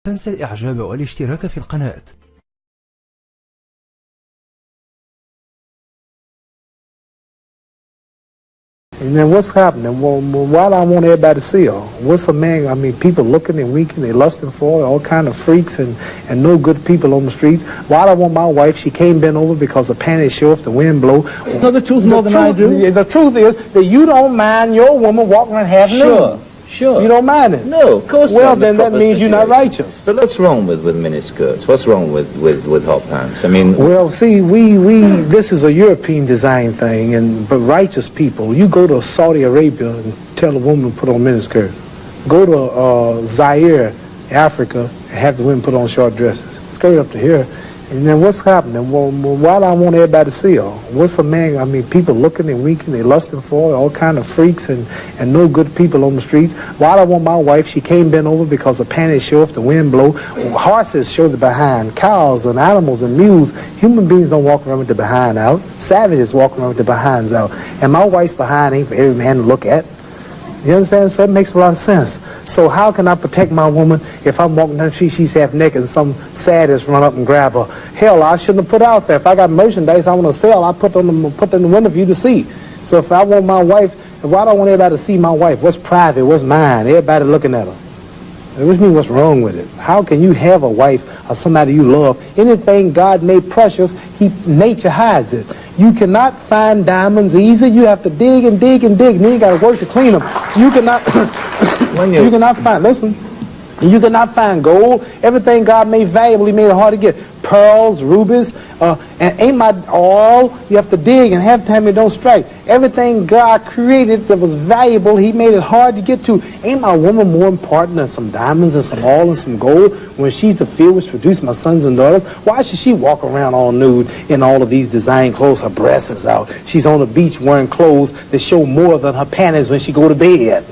تنسى الإعجاب والاشتراك في القناة. And then what's happening? Well, why do I want everybody to see her? What's a man? I mean, people looking and winking, they lusting for her, all kind of freaks and no good people on the streets. Why do I want my wife? She can't bend over because the panties show if the wind blow. No, the truth more than I do. The truth is that you don't mind your woman walking around half nude. Sure. You don't mind it? No, of course not. Well, then that means you're not righteous. But what's wrong with miniskirts? What's wrong with hot pants? I mean... Well, see, this is a European design thing, but righteous people, you go to Saudi Arabia and tell a woman to put on miniskirt. Go to Zaire, Africa, and have the women put on short dresses. Straight up to here. And then what's happening? Well, why do I want everybody to see her? What's a man? I mean, people looking and winking, they lusting for her, all kind of freaks and no good people on the streets. Why do I want my wife? She can't bend over because the panties show if the wind blow. Horses show the behind. Cows and animals and mules. Human beings don't walk around with the behind out. Savages walk around with the behinds out. And my wife's behind ain't for every man to look at. You understand? So it makes a lot of sense. So how can I protect my woman if I'm walking down the street, she's half naked and some sadist run up and grab her? Hell, I shouldn't have put out there. If I got merchandise I want to sell, I put in the window for you to see. So if I want my wife, why do I want everybody to see my wife? What's private? What's mine? Everybody looking at her. Which means what's wrong with it? How can you have a wife or somebody you love? Anything God made precious, nature hides it. You cannot find diamonds easy. You have to dig and dig and dig, and then you got to work to clean them. You cannot, you cannot find, listen, you cannot find gold. Everything God made valuable, He made it hard to get. Pearls, rubies, and ain't my all. You have to dig, and half the time it don't strike. Everything God created that was valuable, He made it hard to get to. Ain't my woman more important than some diamonds and some oil and some gold when she's the field which produced my sons and daughters? Why should she walk around all nude in all of these design clothes? Her breasts is out. She's on the beach wearing clothes that show more than her panties when she go to bed.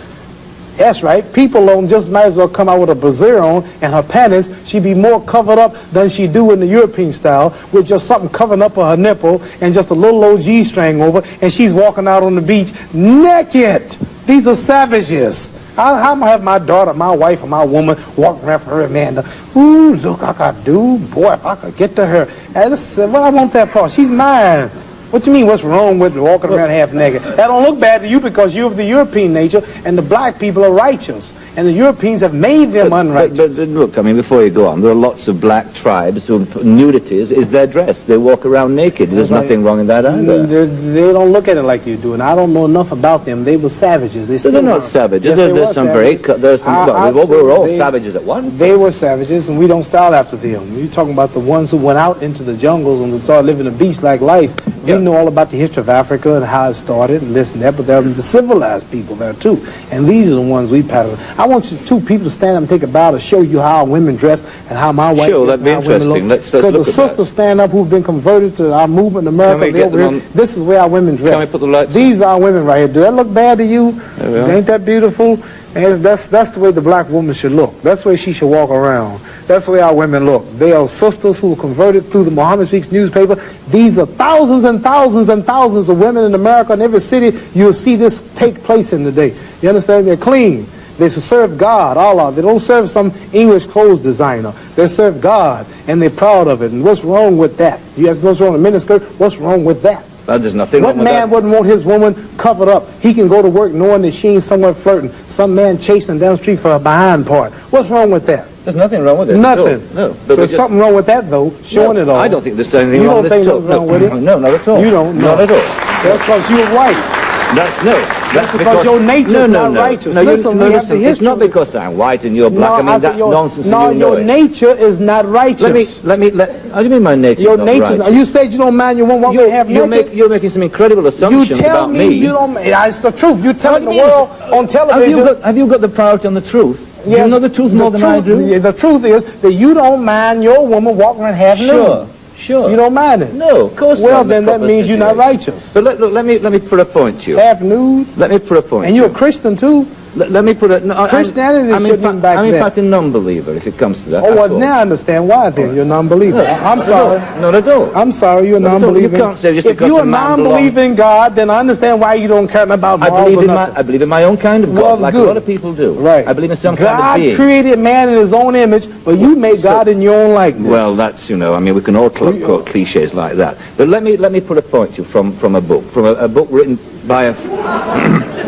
That's right. People just might as well come out with a brassiere on and her panties. She'd be more covered up than she do in the European style with just something covering up her nipple and just a little old G-string over, and she's walking out on the beach naked. These are savages. How am I have my daughter, my wife, or my woman walking around for her man? Ooh, look, I could do. Boy, if I could get to her. And what I want that for? She's mine. What you mean, what's wrong with walking around half naked? That don't look bad to you because you're of the European nature, and the black people are righteous. And the Europeans have made them unrighteous. But look, I mean, before you go on, there are lots of black tribes who nudity is their dress. They walk around naked. There's nothing wrong in that either. They don't look at it like you do, and I don't know enough about them. They were savages. They're not savages. Yes, there's some very... we were all savages at once. They were savages, and we don't style after them. You're talking about the ones who went out into the jungles and started living a beach-like life. We know all about the history of Africa and how it started and this and that, but there are the civilized people there too. And these are the ones we pattern. I want you two people to stand up and take a bow to show you how our women dress and how my wife that'd be interesting. Let's look at that. Because the sisters stand up who've been converted to our movement in America. This is where our women dress. Can we put the lights These are our women right here. Do that look bad to you? Ain't that beautiful? And that's the way the black woman should look. That's the way she should walk around. That's the way our women look. They are sisters who were converted through the Muhammad Speaks newspaper. These are thousands and thousands and thousands of women in America. In every city, you'll see this take place in the day. You understand? They're clean. They serve God, Allah. They don't serve some English clothes designer. They serve God, and they're proud of it. And what's wrong with that? You ask what's wrong with miniskirt? What's wrong with that? There's nothing wrong with that. What man wouldn't want his woman covered up? He can go to work knowing that she ain't somewhere flirting. Some man chasing down the street for her behind part. What's wrong with that? There's nothing wrong with it. Nothing. No. So there's something wrong with that, though, showing it all. I don't think there's anything wrong with it. You don't think there's wrong with it? No, not at all. You don't? Not at all. That's because you're white. That's because your nature's not righteous. Listen, it's not because I'm white and you're black. I mean, that's nonsense. No, your nature is not righteous. How do you mean my nature is not righteous? You said you don't mind your woman walking half naked. You're making some incredible assumptions about me. You tell me you don't. It's the truth. You're telling the world on television. Have you got the power to know the truth? Yes, you know the truth more than I do. The truth is that you don't mind your woman walking around half nude. Sure. You don't mind it? No, of course not. Well, then that means you're not righteous. But look, let me put a point to you. Half nude? Let me put a point. And you're a Christian too? let me put it. No, Christianity shouldn't back I'm in then. fact a non-believer if it comes to that. Oh, well, now I understand why then. You're a non-believer. I'm sorry. Not at all. I'm sorry, you're a non-believer. You can't say just if because you're a man non-believing God, then I understand why you don't care about morals or nothing. I believe in my own kind of God, Well, like good. a lot of people do. Right. I believe in some kind of God being. created man in his own image, but you made God in your own likeness. Well, that's, you know, I mean, we can all quote cliches like that. But let me put a point to you from a book, a book written by a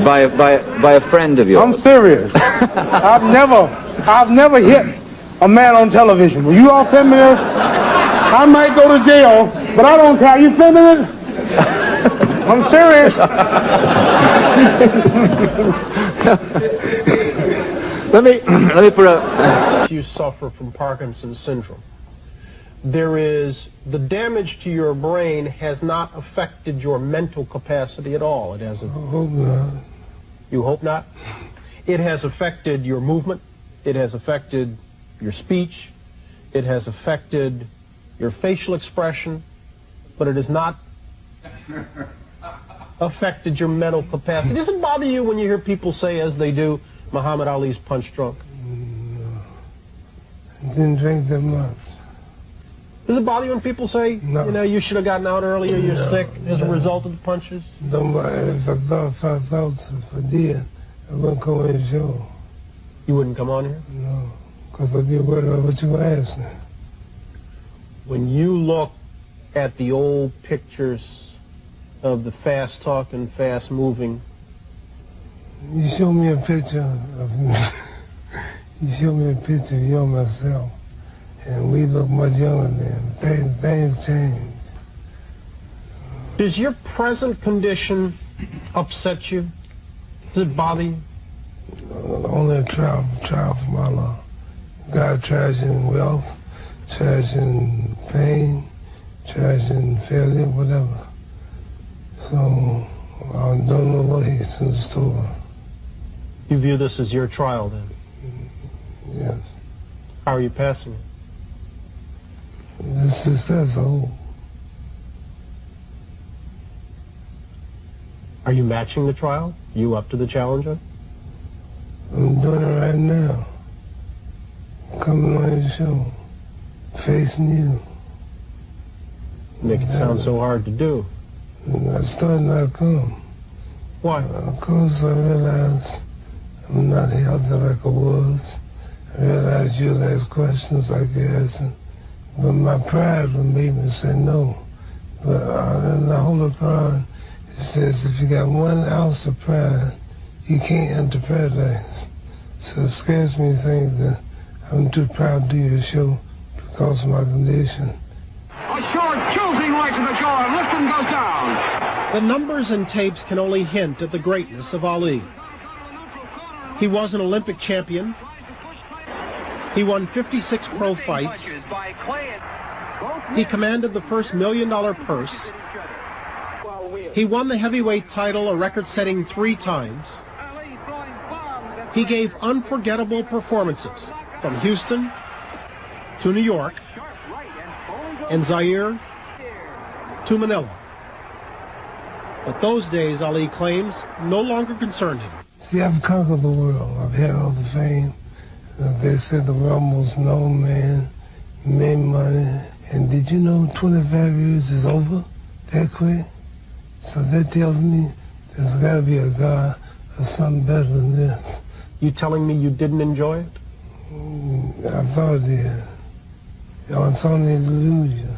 by a friend of yours. I'm serious. I've never hit a man on television. Were you all feminine? I might go to jail, but I don't care. You feminine? I'm serious. let me put a. You suffer from Parkinson's syndrome. There is the damage to your brain has not affected your mental capacity at all. It hasn't. I hope not. You hope not? It has affected your movement. It has affected your speech. It has affected your facial expression, but it has not affected your mental capacity. Does it bother you when you hear people say, as they do, Muhammad Ali's punch drunk? No. I didn't drink that much. Does it bother you when people say, No. you know, you should have gotten out earlier, you're No, sick as a no. result of the punches? If I thought if I did, I wouldn't come on the show. You wouldn't come on here? No, because I'd be worried about what you were asking. When you look at the old pictures of the fast-talking, fast-moving, You show me a picture of me. You show me a picture of you and myself, and we look much younger then. Things change. does your present condition upset you? Does it bother you? Only a trial from Allah. God tries you in wealth, tries you in pain, tries you in failure, whatever. So I don't know what he's in store. You view this as your trial, then? Yes. How are you passing it? The success, I hope. Are you matching the trial? You up to the challenge? I'm doing it right now. Coming on your show, facing you. Make it sound so hard to do. And I started not come. Why? Of course, I realized I'm not healthy like I was. I realized you'll ask questions like you're asking. But my pride would make me say no. But in the Holy Quran, it says if you got 1 ounce of pride, you can't enter paradise. So it scares me to think that I'm too proud to do your show because of my condition. A short, choosing right to the shore. Listen goes down. The numbers and tapes can only hint at the greatness of Ali. He was an Olympic champion. He won 56 pro fights. He commanded the first $1 million purse. He won the heavyweight title, a record-setting 3 times. He gave unforgettable performances from Houston to New York and Zaire to Manila. But those days, Ali claims, no longer concerned him. See, I've conquered the world. I've had all the fame. They said the world most known man, made money. And did you know 25 years is over that quick? So that tells me there's got to be a God or something better than this. You telling me you didn't enjoy it? I thought it did. It's only an illusion.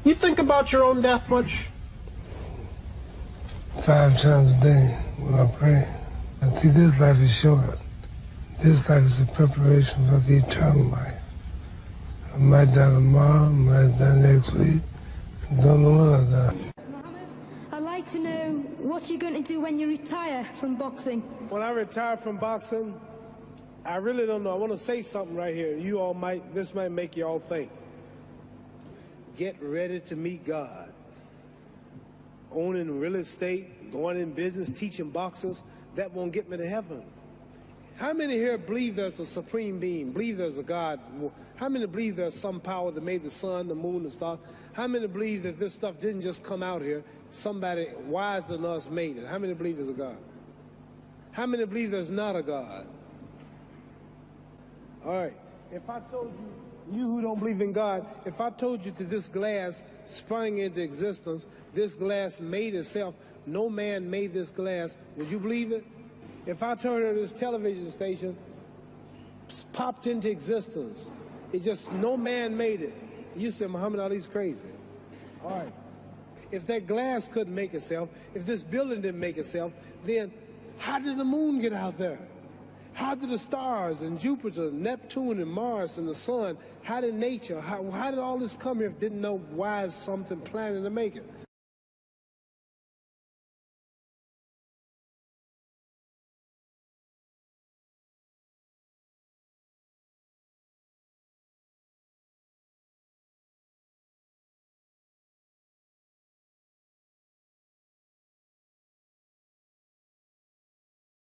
You think about your own death much? 5 times a day when I pray. And see, this life is short. This life is a preparation for the eternal life. I might die tomorrow, I might die next week. I don't know when I die. Mohammed, I'd like to know what you're going to do when you retire from boxing. When I retire from boxing, I really don't know. I want to say something right here. This might make you all think. Get ready to meet God. Owning real estate, going in business, teaching boxers, that won't get me to heaven. How many here believe there's a supreme being, believe there's a God? How many believe there's some power that made the sun, the moon, the stars? How many believe that this stuff didn't just come out here? Somebody wiser than us made it. How many believe there's a God? How many believe there's not a God? All right. If I told you who don't believe in God, if I told you that this glass sprung into existence, this glass made itself, no man made this glass, would you believe it? If I told you this television station popped into existence, it just, no man made it, you said Muhammad Ali's crazy. All right. If that glass couldn't make itself, if this building didn't make itself, then how did the moon get out there? How did the stars and Jupiter, Neptune and Mars and the sun, how did nature, how did all this come here if didn't know why is something planning to make it?